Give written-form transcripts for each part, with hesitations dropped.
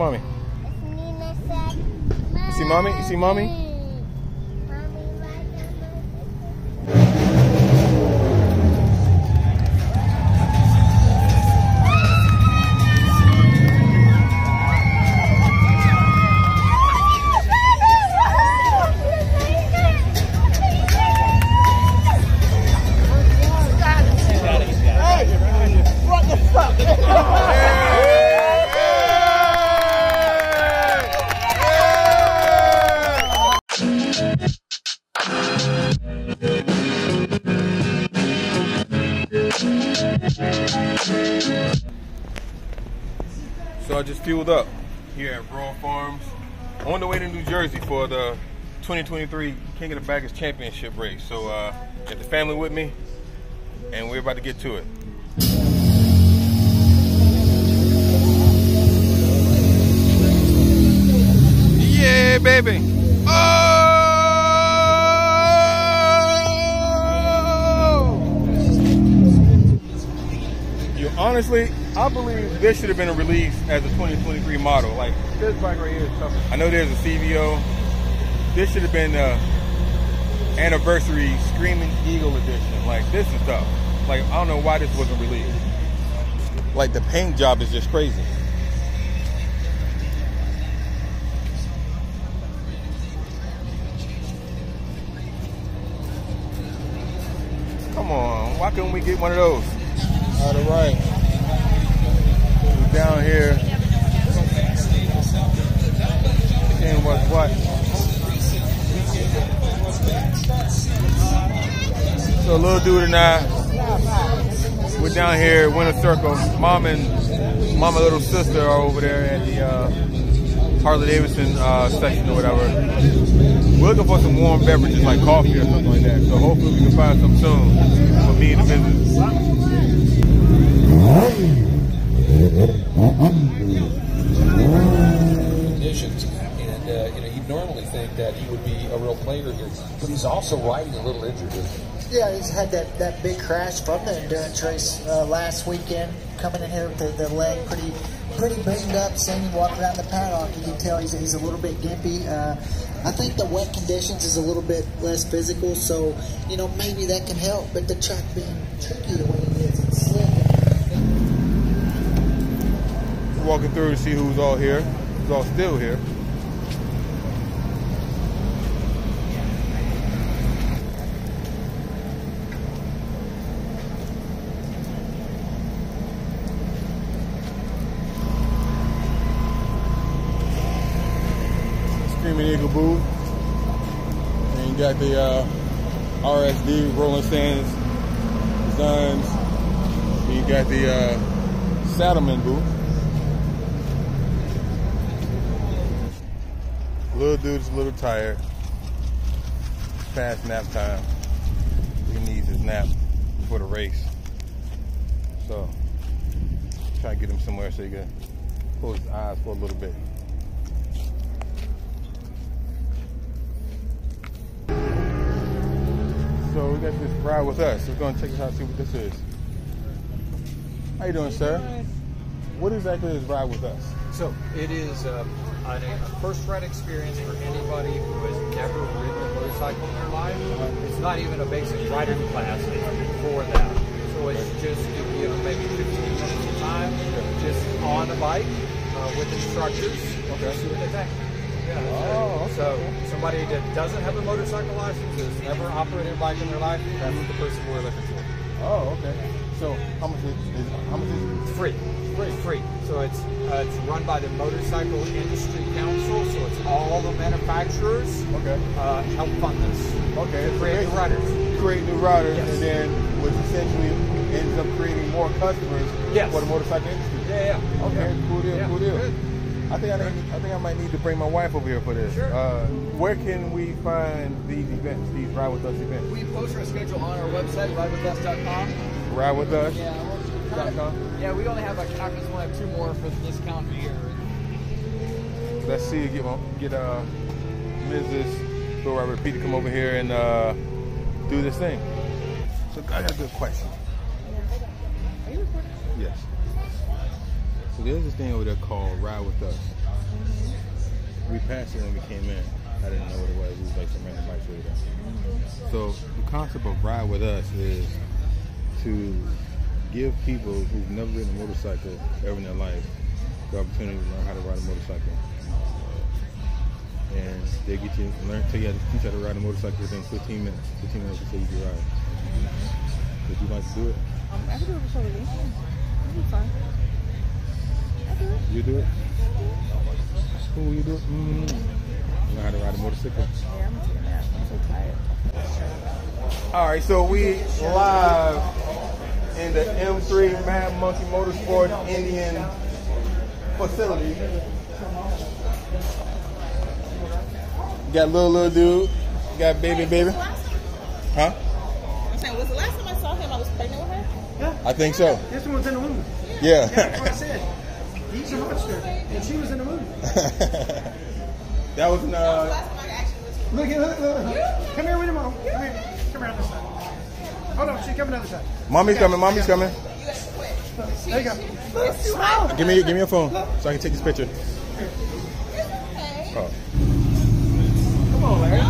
mommy. You see mommy? You see mommy? So I just fueled up here at Raw Farms on the way to New Jersey for the 2023 King of the Baggers Championship race. So got the family with me and we're about to get to it. Yeah, baby. Oh! Honestly, I believe this should have been released as a 2023 model. Like, this bike right here is tough. I know there's a CVO. This should have been the anniversary Screaming Eagle edition. Like, this is tough. Like, I don't know why this wasn't released. Like, the paint job is just crazy. Come on, why couldn't we get one of those? All right. We're down here. Seeing what's what. So little dude and I, we're down here, Winter Circle. Mom and little sister are over there at the Harley Davidson section or whatever. We're looking for some warm beverages like coffee or something like that. So hopefully we can find some soon for me and the business. Conditions, and you'd normally think that he would be a real player here, but he's also riding a little injured. Yeah, he's had that big crash from the endurance race last weekend. Coming in here with the leg pretty banged up. Seeing him walk around the paddock, you can tell he's a little bit gimpy. I think the wet conditions is a little bit less physical, so maybe that can help. But the track being tricky the way it is, it's slick. Walking through to see who's all here, who's all still here. Screaming Eagle booth. And you got the RSD, Rolling Sands Designs. And you got the Saddleman booth. Little dude's a little tired. It's past nap time. He needs his nap before the race. So, try to get him somewhere so he can close his eyes for a little bit. So we got this ride with us. We're going to check this out and see what this is. How you doing, sir? What exactly is ride with us? So it is a first ride experience for anybody who has never ridden a motorcycle in their life. It's not even a basic rider class, it's for that. So it's just maybe 15 minutes of time, just on a bike with instructors. Okay. See what they think. Yeah, okay. So somebody that doesn't have a motorcycle license, has never operated a bike in their life, that's the person we're looking for. Oh, okay. So how much is it? Free. Free. So it's run by the Motorcycle Industry Council, so it's all the manufacturers help fund this. Okay. To create new riders. Create new riders, yes. And then which essentially ends up creating more customers for the motorcycle industry. Yeah. Okay. Cool deal. Yeah. Cool deal. Good. I think I might need to bring my wife over here for this. Sure. Where can we find these events, these Ride With Us events? We post our schedule on our website, ridewithus.com. Ridewithus.com? Yeah, we only have we only have 2 more for this calendar year. Let's see, get Mrs. Bill Robert Pete to come over here and do this thing. So I got a good question. Are you recording? Yes. So there's this thing over there called Ride With Us. we passed it when we came in. I didn't know what it was. It was like some random bike trader. So the concept of Ride With Us is to give people who've never ridden a motorcycle ever in their life the opportunity to learn how to ride a motorcycle. And they get you teach you how to ride a motorcycle within 15 minutes. 15 minutes before you can ride. Would you like to do it? I can do it before the weekend. It'll be fun. I do it. You do it? Cool, you do it? You know how to ride a motorcycle? Yeah, I'm gonna take a nap. I'm so tired. Alright, so we live in the M3 Mad Monkey Motorsport Indian facility. You got little dude. You got baby. Huh? I'm saying, was the last time I saw him, I was pregnant with her? Yeah. I think so. This one was in the womb. Yeah. That's what I said. He's a monster. And she was in the womb. That was in Look. Come here with your mom. Come here. Come around this side. Hold on, she's coming down the side. Mommy's coming. There you go. Give me your phone so I can take this picture. Oh. Come on, Larry.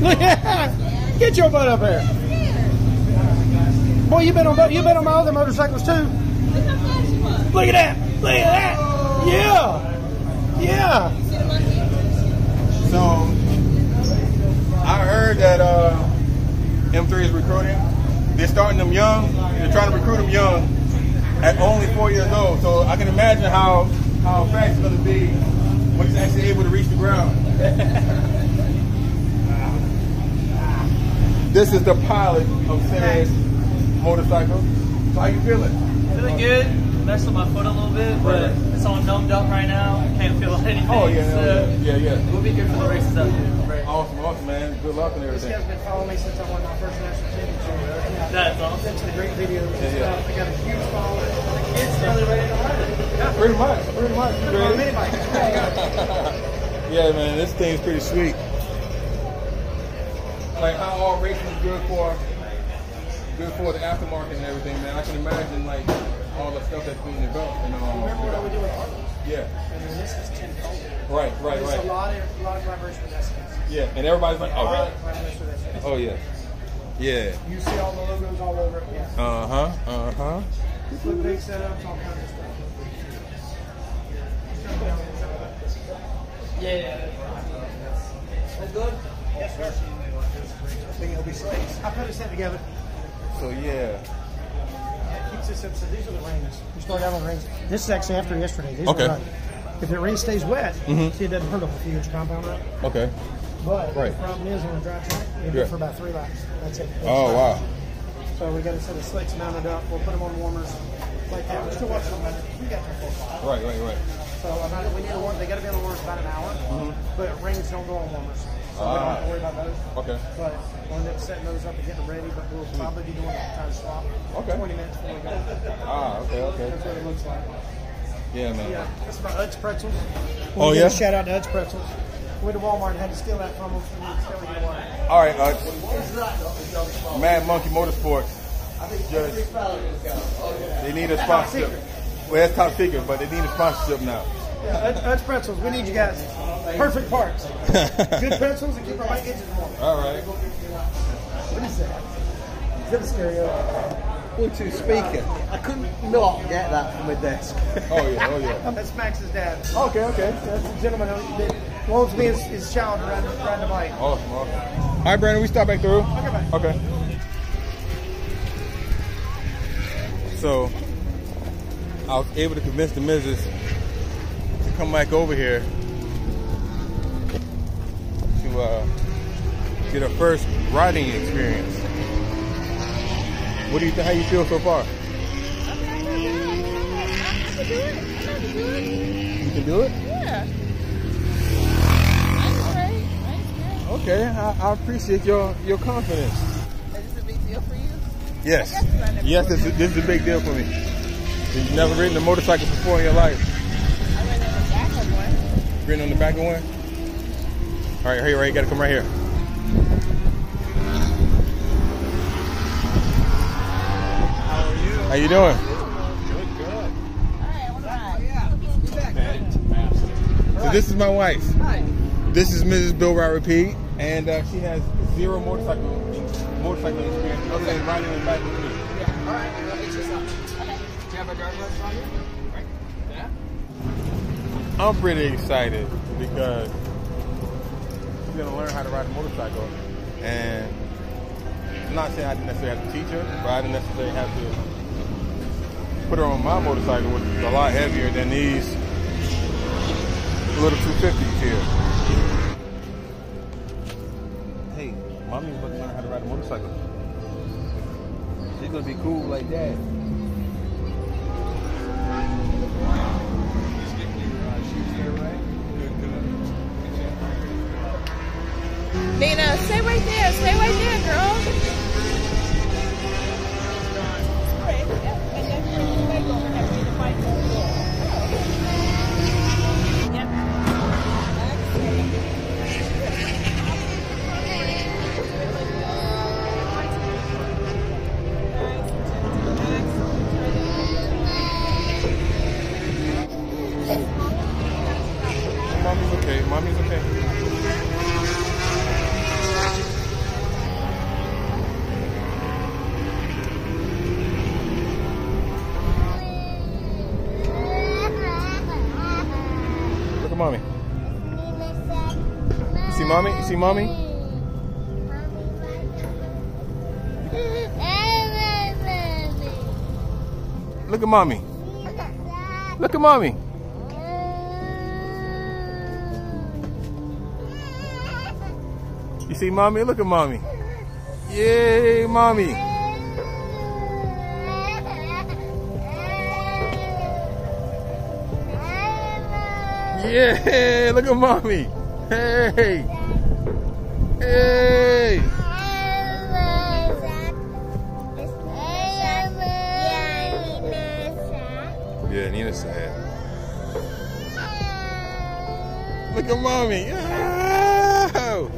Look at Get your butt up here. Boy, you been on my other motorcycles too. Look at that. Yeah. So I heard that M3 is recruiting. They're starting them young. They're trying to recruit them young at only 4 years old. So I can imagine how fast it's going to be when he's actually able to reach the ground. This is the pilot of Sarah's motorcycle. So how you feeling? Feeling good. Messed with my foot a little bit, but it's all numbed up right now. I can't feel anything. Oh yeah, so yeah. We'll be good for the races out there. Awesome, man. Good luck and everything. This guy's been following me since I won my first national championship. That's awesome. Sent the great videos and Yeah. stuff. I got a huge following. The kids really ready to ride it. Yeah, Pretty much. You on a ready? mini bike. Yeah, man, this thing's pretty sweet. Like how all racing is good for the aftermarket and everything, man. I can imagine like all the stuff that's being developed. And, Remember what I would do with Harley? yeah. I mean, this is tenfold. Right. There's a lot of collaboration with SKs. Yeah, and everybody's like, A oh, lot really? of collaboration with SKs. Oh, yeah. Yeah. You see all the logos all over it. Yeah. Uh-huh. Flip big setups, all kinds of stuff. Yeah. That's good? Yes, sir. I think it'll be space. I put a set together. So, yeah. Keeps this up. So these are the rings. We start out on rings. This is actually after yesterday. These Okay. are run. If the ring stays wet, see, it doesn't hurt them if you get your compound right. Okay. But Right. the problem is on a dry track, you do Yeah. it for about 3 laps. That's it. Oh, wow. So we got a set of slicks mounted up. We'll put them on warmers like that. We're still watching them. We got them for 5. Right. So we need a warmer. They got to be on the warmers about an hour. But rings don't go on warmers. So we don't have to worry about those. Okay. But we'll end up setting those up and getting them ready. But we'll probably be doing a time swap. Okay. 20 minutes before we go. Okay. That's what it looks like. Yeah, man. Yeah, that's about Ud's Pretzels. Oh, Give yeah? a shout out to Ud's Pretzels. Went to Walmart and had to steal that from them. So we still get one. All right, Mad Monkey Motorsports. Just, they need a sponsorship. Well, that's top secret, but they need a sponsorship now. Yeah, Ud's Pretzels. We need you guys. Perfect parts. Good pretzels and keep our bike engines warm. All right. What is that? Is that a stereo? Bluetooth speaker. I couldn't not get that from my desk. Oh yeah. That's Max's dad. Okay. That's the gentleman that loans me his child to ride the bike. Awesome. All right, Brandon, we stop back through. Okay. So, I was able to convince the missus to come back over here to get her first riding experience. What do you think? How you feel so far? I can do it. You can do it? Yeah. I'm great. Okay, I appreciate your confidence. Is this a big deal for you? Yes. I guess I never Yes, this is a big deal for me. You've never ridden a motorcycle before in your life. I went on the back of one. Ridden on the back of one? All right, you gotta come right here. How you doing? All right, I want to ride. This So this is my wife. Hi. This is Mrs. Bill Repeat, and she has zero motorcycle experience other than riding in the back with me. Yeah. All right. I'll get you some. Okay. Do you have a driver's license on you? Right. Yeah. I'm pretty excited because she's gonna learn how to ride a motorcycle, and I'm not saying I didn't necessarily have to teach her, but I didn't necessarily have to put her on my motorcycle, which is a lot heavier than these little 250s here. Hey, mommy's about to learn how to ride a motorcycle. She's gonna be cool like dad. Nina, stay right there. Stay right there, girl. Mommy's okay. Mommy's okay. Look at mommy. You see mommy? You see mommy? Look at mommy. Look at mommy. You see mommy? Look at mommy. Yay, mommy. Yeah, look at mommy. Hey. Hey. Yeah, Nina's sad. Look at mommy. Oh.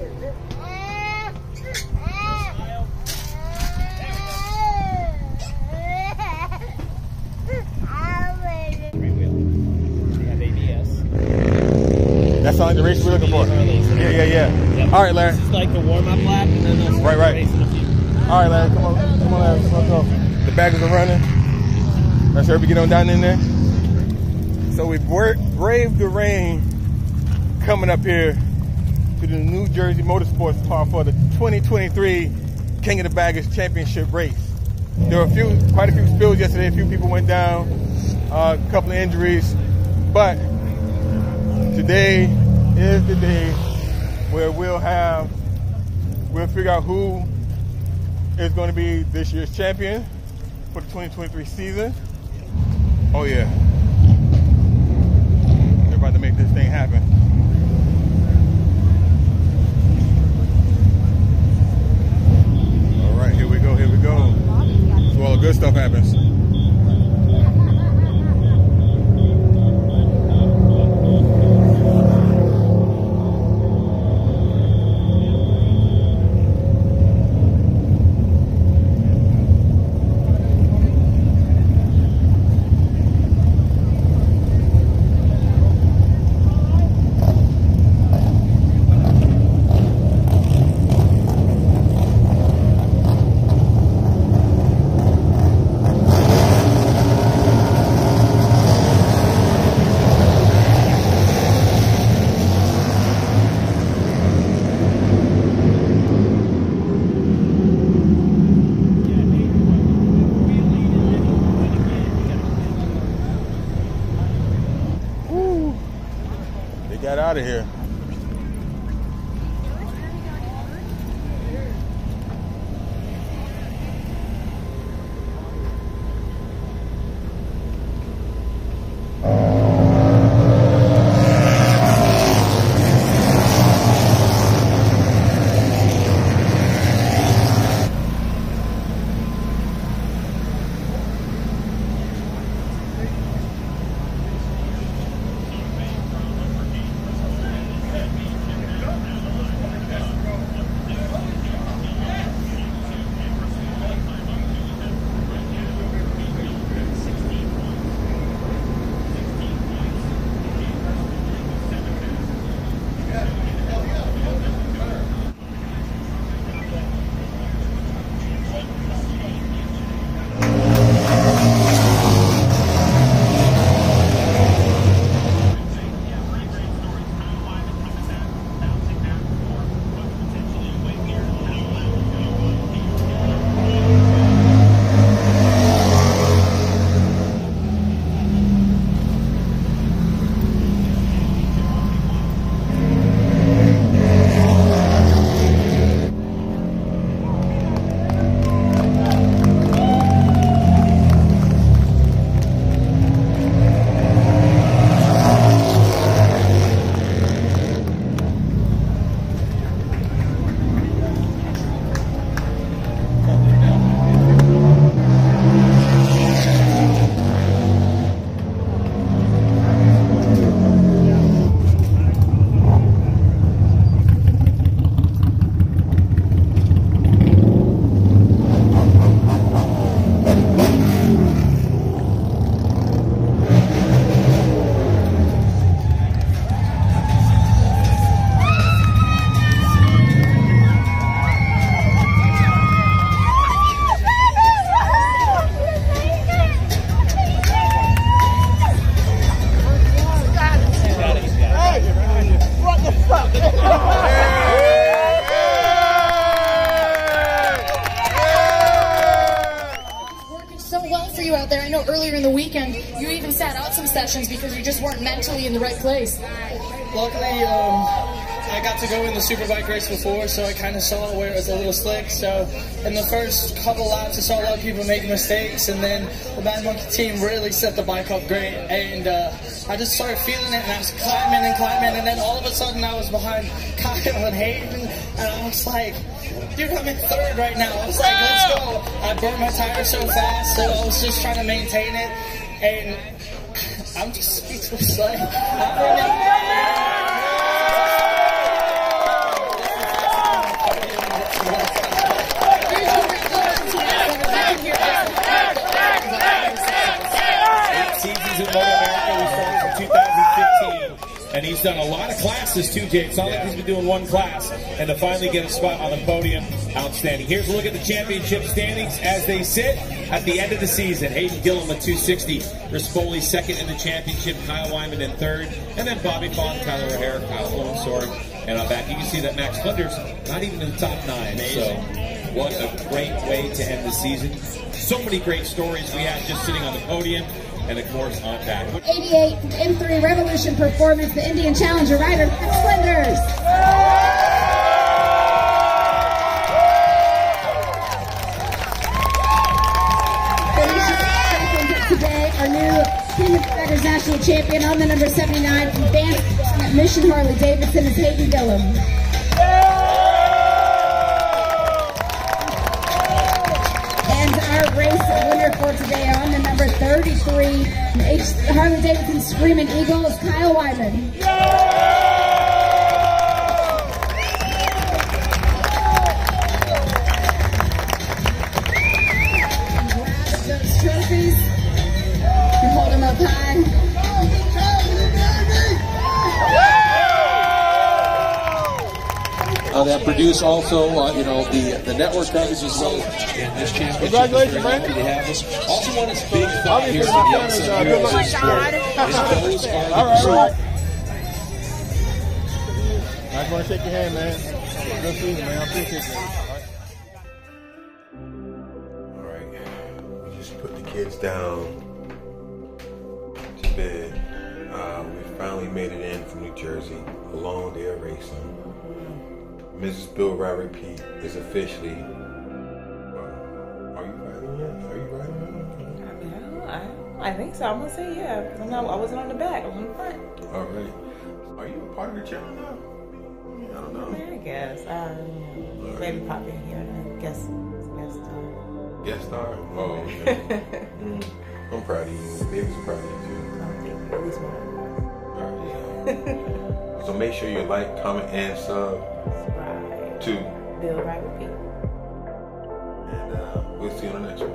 That sounds like the race we're looking for. Yeah. Yep. All right, Larry. This is like the warm-up lap, and then they'll start Right. racing a few. All right, Larry. Come on, Larry. Let's go. The baggers are running. Let's hurry get on down in there. So we braved the rain coming up here to the New Jersey Motorsports Park for the 2023 King of the Baggers Championship race. There were quite a few spills yesterday. A few people went down, a couple of injuries, but today is the day where we'll figure out who is going to be this year's champion for the 2023 season. Oh yeah. They're about to make this thing happen. All right, here we go. So all the good stuff happens. Got out of here. sessions because you just weren't mentally in the right place? Luckily, I got to go in the Superbike race before, so I kind of saw where it was a little slick. So in the first couple laps, I saw a lot of people making mistakes, and then the Bad Monkey team really set the bike up great. And I just started feeling it, and I was climbing and climbing, and then all of a sudden I was behind Kyle and Hayden, and I was like, dude, I'm in third right now. I was like, let's go. I burned my tire so fast, so I was just trying to maintain it, and I'm just speechless. Like, and he's done a lot of classes too, Jay. It's not like he's been doing one class, and to finally get a spot on the podium, outstanding. Here's a look at the championship standings as they sit at the end of the season. Hayden Gillum at 260, Rispoli second in the championship, Kyle Wyman in third, and then Bobby Fong, Tyler O'Hare, Kyle Lowensorg, and on back you can see that Max Flinders not even in the top 9. So what a great way to end the season. So many great stories we had just sitting on the podium. And of course, on back. 88 M3 Revolution Performance, the Indian Challenger rider, Max Flinders. Today, our new King of Riders National Champion on the number 79 from Advanced Mission Harley Davidson is Hayden Gillum. Race winner for today on the number 33 Harley Davidson Screaming Eagle is Kyle Wyman. Grab those trophies and hold them up high. That produce also, you know, the network coverage as well in this championship. Congratulations, man. To have this. Also, one is big thought here for the outside heroes of sport. Those are the right. I just want to shake your hand, man. Good season, man. I appreciate that. All right. We just put the kids down to bed. We finally made it in from New Jersey. A long day of racing. Mrs. Bill Robert Pete is officially. Are you riding yet? Are you riding yet? I think so. I'm gonna say yeah. Because I wasn't on the back. I'm on the front. All right. Are you a part of the channel now? I don't know. I guess. Maybe pop in here. I guess. Guest star. Oh, okay. I'm proud of you. Baby's proud of you too. Thank you. At least one. All right. So make sure you like, comment, and sub. To Bill Robert Pete. And we'll see you on the next one.